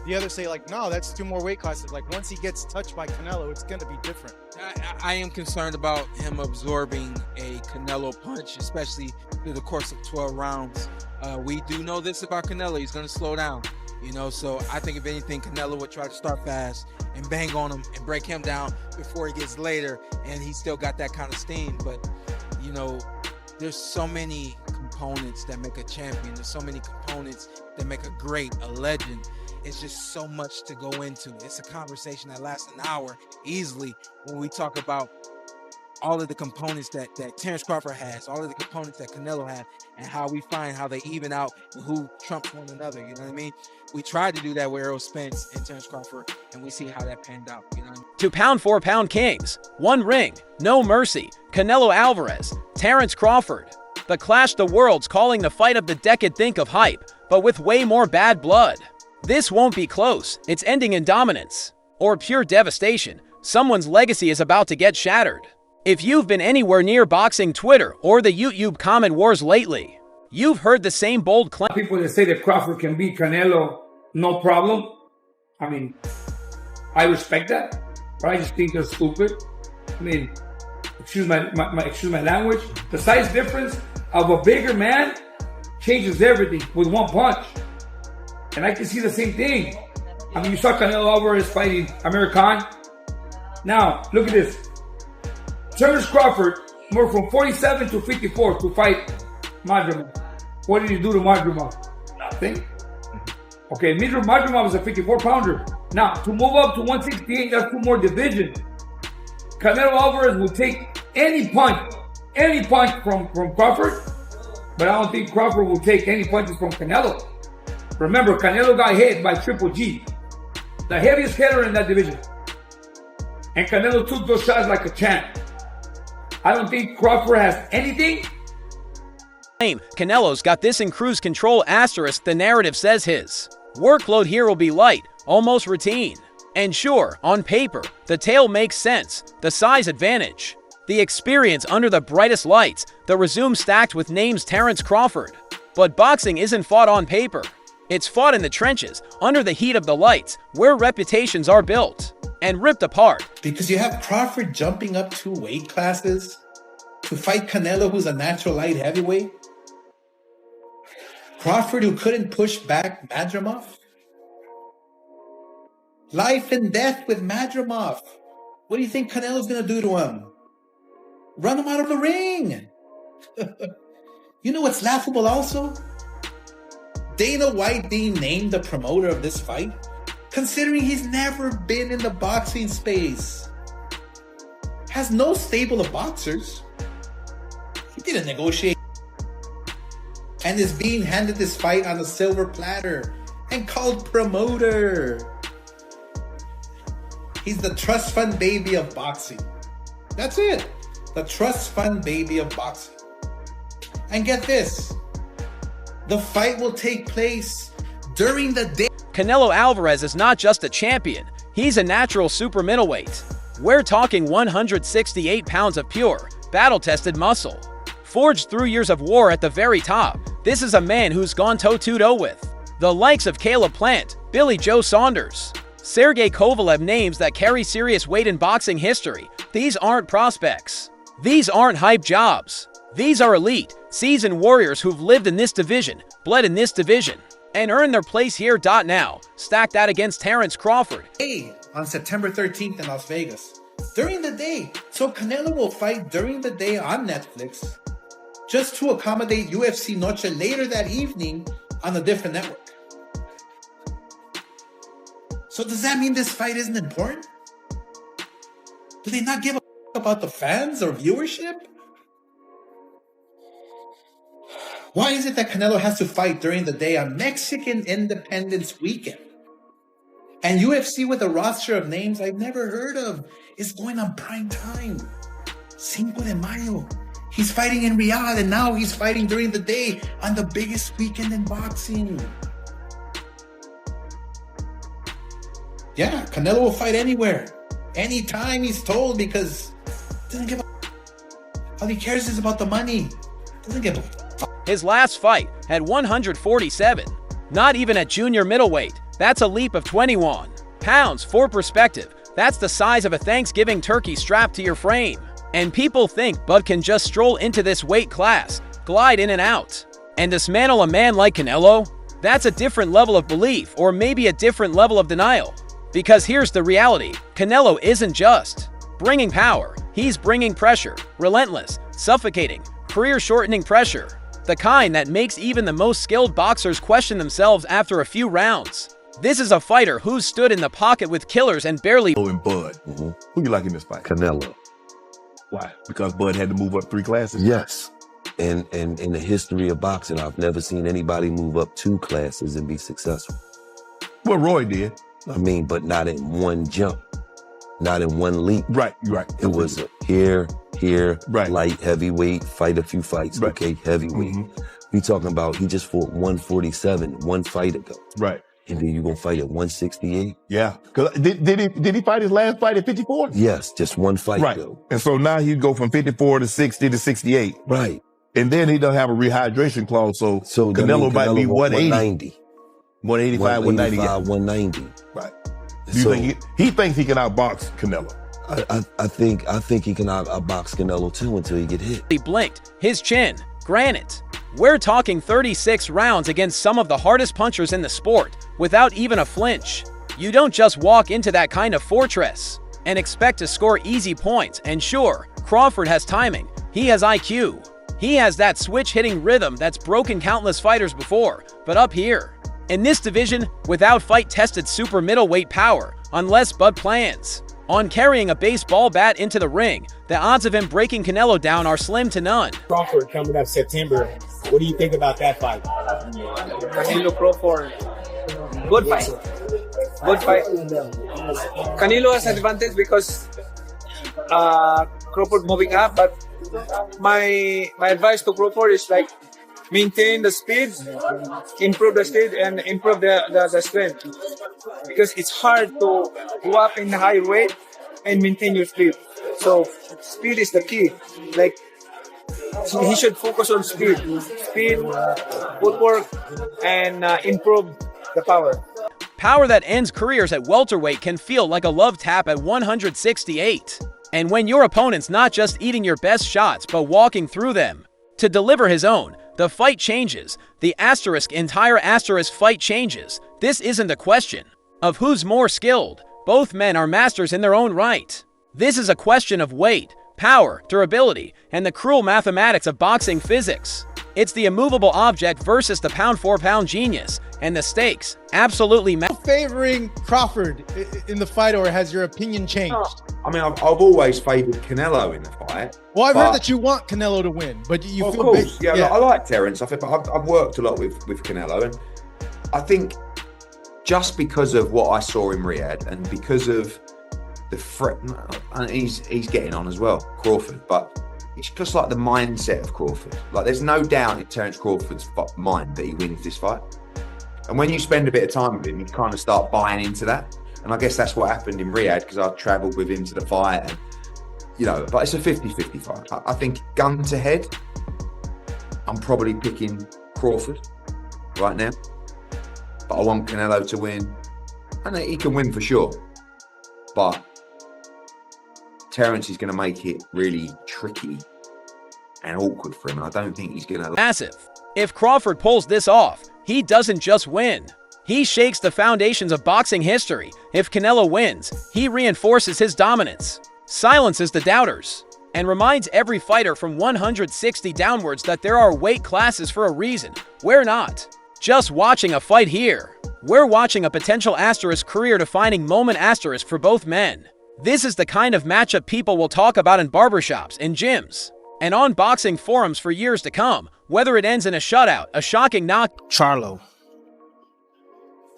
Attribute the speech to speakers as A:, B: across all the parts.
A: The others say like, no, that's 2 more weight classes. Like once he gets touched by Canelo, it's going to be different.
B: I am concerned about him absorbing a Canelo punch, especially through the course of 12 rounds. We do know this about Canelo. He's going to slow down, you know, so I think if anything, Canelo would try to start fast and bang on him and break him down before he gets later, and he's still got that kind of steam. But, you know, there's so many components that make a champion. There's so many components that make a great, a legend. It's just so much to go into. It's a conversation that lasts an hour easily when we talk about all of the components that Terence Crawford has, all of the components that Canelo has, and how we find how they even out and who trumps one another, you know what I mean? We tried to do that with Errol Spence and Terence Crawford, and we see how that panned out, you know what I mean?
C: To pound-for-pound kings, one ring, no mercy, Canelo Álvarez, Terence Crawford. The clash the world's calling the fight of the decade. Think of hype, but with way more bad blood. This won't be close, it's ending in dominance. Or pure devastation, someone's legacy is about to get shattered. If you've been anywhere near boxing Twitter or the YouTube comment wars lately, you've heard the same bold claim.
D: People that say that Crawford can beat Canelo, no problem. I mean, I respect that, but I just think they're stupid. I mean, excuse my language. The size difference of a bigger man changes everything with one punch. And I can see the same thing. I mean, you saw Canelo Álvarez fighting Amir Khan. Now, look at this. Terence Crawford moved from 47 to 54 to fight Madrimov. What did he do to Madrimov? Nothing. Okay, Madrimov was a 54-pounder. Now, to move up to 168, that's 2 more divisions. Canelo Álvarez will take any punch from Crawford, but I don't think Crawford will take any punches from Canelo. Remember, Canelo got hit by Triple G, the heaviest hitter in that division. And Canelo took those shots like a champ. I don't think Crawford has anything.
C: Canelo's got this in cruise control *, the narrative says his workload here will be light, almost routine. And sure, on paper, the tale makes sense, the size advantage, the experience under the brightest lights, the resume stacked with names Terence Crawford. But boxing isn't fought on paper. It's fought in the trenches, under the heat of the lights, where reputations are built and ripped apart.
E: Because you have Crawford jumping up 2 weight classes to fight Canelo, who's a natural light heavyweight. Crawford, who couldn't push back Madrimov. Life and death with Madrimov. What do you think Canelo's going to do to him? Run him out of the ring. You know what's laughable also? Dana White being named the promoter of this fight, considering he's never been in the boxing space. Has no stable of boxers. He didn't negotiate. And is being handed this fight on a silver platter and called promoter. He's the trust fund baby of boxing. That's it. The trust fund baby of boxing. And get this. The fight will take place during the day.
C: Canelo Álvarez is not just a champion, he's a natural super middleweight. We're talking 168 pounds of pure, battle-tested muscle. Forged through years of war at the very top, this is a man who's gone toe-to-toe with the likes of Caleb Plant, Billy Joe Saunders, Sergey Kovalev, names that carry serious weight in boxing history. These aren't prospects. These aren't hype jobs. These are elite, seasoned warriors who've lived in this division, bled in this division, and earned their place here. Now, stack that against Terence Crawford.
E: Hey, on September 13th in Las Vegas. During the day. So Canelo will fight during the day on Netflix, just to accommodate UFC Noche later that evening on a different network. So does that mean this fight isn't important? Do they not give a about the fans or viewership? Why is it that Canelo has to fight during the day on Mexican Independence Weekend? And UFC, with a roster of names I've never heard of, is going on prime time. Cinco de Mayo. He's fighting in Riyadh, and now he's fighting during the day on the biggest weekend in boxing. Yeah, Canelo will fight anywhere, anytime he's told, because he doesn't give a. All he cares is about the money. Doesn't give a.
C: His last fight at 147. Not even at junior middleweight That's a leap of 21 pounds. For perspective, that's the size of a Thanksgiving turkey strapped to your frame. And people think Bud can just stroll into this weight class, glide in and out, and dismantle a man like Canelo? That's a different level of belief, or maybe a different level of denial. Because here's the reality, Canelo isn't just bringing power, he's bringing pressure, relentless, suffocating, career-shortening pressure. The kind that makes even the most skilled boxers question themselves after a few rounds. This is a fighter who stood in the pocket with killers and barely...
F: And Bud. Who you like in this fight?
G: Canelo.
F: Why? Because Bud had to move up 3 classes?
G: Yes. And in the history of boxing, I've never seen anybody move up 2 classes and be successful.
F: Well, Roy did.
G: I mean, but not in one jump, not in one leap.
F: Right, right.
G: It was here,
F: right.
G: Light, heavyweight, fight a few fights,
F: right.
G: Okay, heavyweight. We talking about he just fought 147 one fight ago.
F: Right.
G: And then you gonna fight at 168?
F: Yeah. Cause did he fight his last fight at 54?
G: Yes, just one fight
F: right.
G: though.
F: And so now he'd go from 54 to 60 to 68.
G: Right.
F: And then he doesn't have a rehydration clause, so Canelo might be 180. 185, 190.
G: 190.
F: Right. Do you think he thinks he can outbox Canelo?
G: I think he can outbox Canelo too until he get hit.
C: He blinked, his chin, granite. We're talking 36 rounds against some of the hardest punchers in the sport, without even a flinch. You don't just walk into that kind of fortress and expect to score easy points. And sure, Crawford has timing, he has IQ. He has that switch-hitting rhythm that's broken countless fighters before, but up here, in this division, without fight-tested super middleweight power, unless Bud plans on carrying a baseball bat into the ring, the odds of him breaking Canelo down are slim to none.
H: Crawford coming up September. What do you think about that fight?
I: Canelo Crawford. Good fight. Good fight. Canelo has advantage because Crawford moving up, but my advice to Crawford is like maintain the speed, improve the speed, and improve the strength. Because it's hard to go up in the high weight and maintain your speed. So speed is the key. Like he should focus on speed, footwork, and improve the power.
C: Power that ends careers at welterweight can feel like a love tap at 168. And when your opponent's not just eating your best shots, but walking through them to deliver his own, the fight changes. The entire fight changes. This isn't a question of who's more skilled. Both men are masters in their own right. This is a question of weight, power, durability, and the cruel mathematics of boxing physics. It's the immovable object versus the pound-for-pound genius, and the stakes absolutely
A: favoring Crawford in the fight, or has your opinion changed?
J: I mean, I've always favoured Canelo in the fight.
A: Well, I've heard that you want Canelo to win, but you feel
J: of course, yeah. I like Terence. I've worked a lot with Canelo, and I think just because of what I saw in Riyadh and because of the threat, and he's getting on as well, Crawford, but it's just like the mindset of Crawford. Like, there's no doubt in Terence Crawford's mind that he wins this fight. And when you spend a bit of time with him, you kind of start buying into that. And I guess that's what happened in Riyadh, because I travelled with him to the fight, and but it's a 50-50 fight. I think gun to head, I'm probably picking Crawford right now. But I want Canelo to win. And he can win for sure. But Terence is going to make it really tricky and awkward for him. And I don't think he's going to...
C: Massive. If Crawford pulls this off, he doesn't just win. He shakes the foundations of boxing history. If Canelo wins, he reinforces his dominance, silences the doubters, and reminds every fighter from 160 downwards that there are weight classes for a reason. We're not just watching a fight here. We're watching a potential career-defining moment for both men. This is the kind of matchup people will talk about in barbershops, in gyms, and on boxing forums for years to come, whether it ends in a shutout, a shocking knock.
H: Charlo.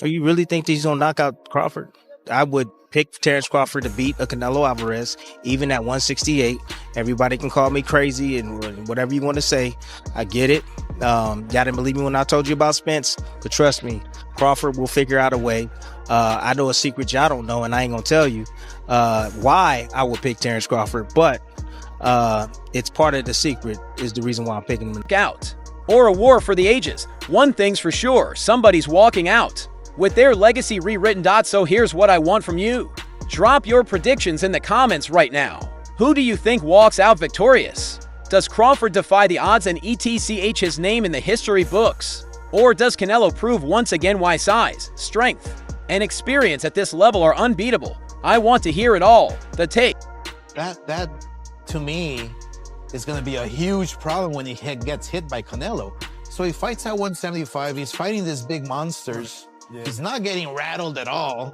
H: Oh, you really think he's going to knock out Crawford? I would pick Terence Crawford to beat a Canelo Álvarez, even at 168. Everybody can call me crazy and whatever you want to say. I get it. Y'all didn't believe me when I told you about Spence, but trust me, Crawford will figure out a way. I know a secret y'all don't know, and I ain't going to tell you why I would pick Terence Crawford, but it's part of the secret is the reason why I'm picking him.
C: Out. Or a war for the ages. One thing's for sure, somebody's walking out. with their legacy rewritten. So here's what I want from you. Drop your predictions in the comments right now. Who do you think walks out victorious? Does Crawford defy the odds and ETCH his name in the history books? Or does Canelo prove once again why size, strength, and experience at this level are unbeatable? I want to hear it all. The take.
K: That to me is going to be a huge problem when he gets hit by Canelo. So he fights at 175. He's fighting these big monsters. Yeah. He's not getting rattled at all.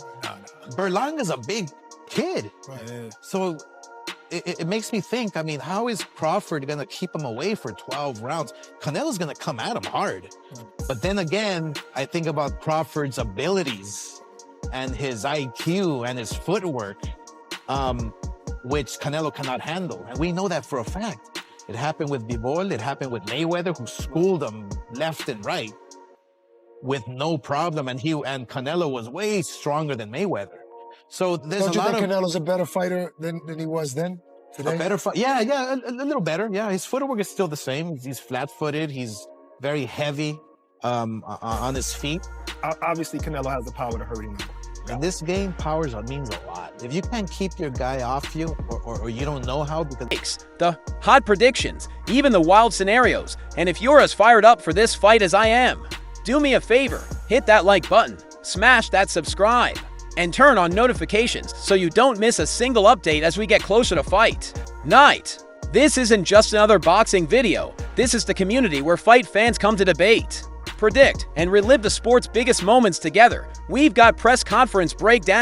K: Berlanga's a big kid. Right. So it makes me think, I mean, how is Crawford going to keep him away for 12 rounds? Canelo's going to come at him hard. But then again, I think about Crawford's abilities and his IQ and his footwork, which Canelo cannot handle. And we know that for a fact. It happened with Bivol, it happened with Mayweather, who schooled him left and right with no problem. And Canelo was way stronger than Mayweather. So there's
L: Don't
K: a lot
L: you think
K: of...
L: Canelo's a better fighter than he was then? Today?
K: A better fight? Yeah, a little better. Yeah, his footwork is still the same. He's flat-footed. He's very heavy on his feet.
L: Obviously, Canelo has the power to hurt him.
K: In this game, power means a lot. If you can't keep your guy off you, or you don't know how, because...
C: The hot predictions, even the wild scenarios, and if you're as fired up for this fight as I am, do me a favor, hit that like button, smash that subscribe, and turn on notifications so you don't miss a single update as we get closer to fight night. This isn't just another boxing video. This is the community where fight fans come to debate, predict, and relive the sport's biggest moments together. We've got press conference breakdown.